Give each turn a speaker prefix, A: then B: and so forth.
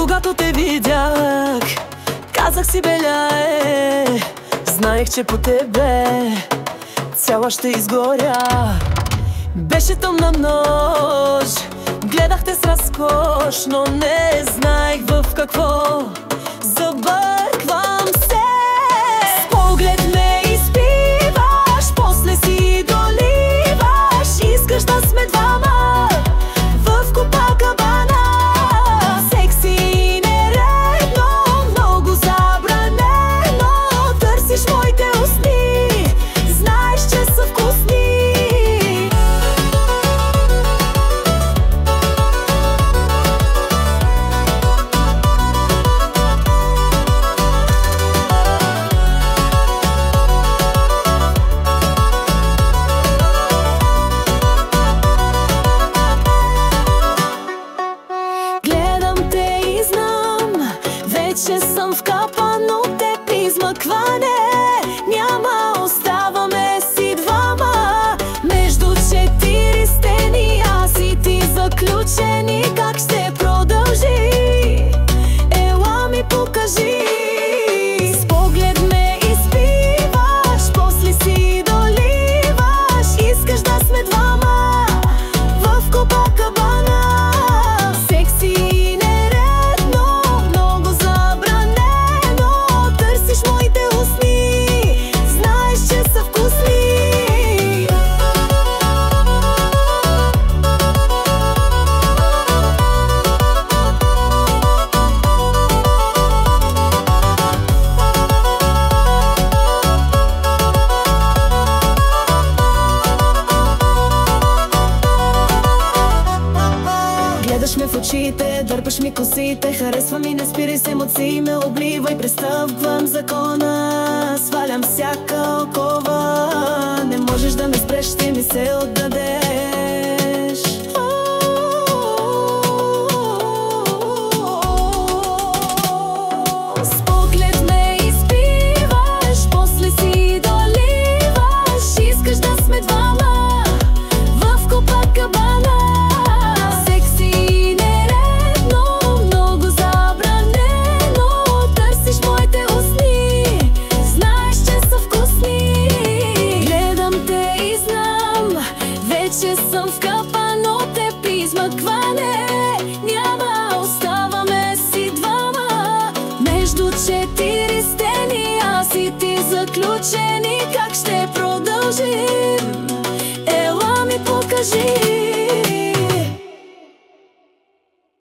A: Когато те видях, казах си, беля е. Знаех, че по тебе цяла ще изгоря. Беше тъмна нощ, гледахте с разкош, но не знаех в какво забърквам се. С поглед ме изпиваш, после си доливаш. Искаш да сме двама в Копакабана. Секси и нередно, много забранено. Търсиш моите устни, знаеш, че са вкусни. Вече съм в капан от теб, измъкване няма, оставаме си двама. Между четири стени, аз и ти заключени. Как ще продължи? Ела ми покажи. С поглед ме изпиваш, после си доливаш. Искаш да сме двама в Копакабана. Гледаш ме в очите, дърпаш ми косите. Харесва ми, не спирай с емоции, ме обливай. Престъпвам закона, свалям всяка окова. Не можеш да ме спреш, ще ми се отдадеш. С поглед ме изпиваш, после си доливаш. Искаш да сме двама в Копакабана. Вече съм в капан от теб, измъкване няма, оставаме си двама. Между четири стени, аз и ти заключени. Как ще продължим? Ела ми покажи.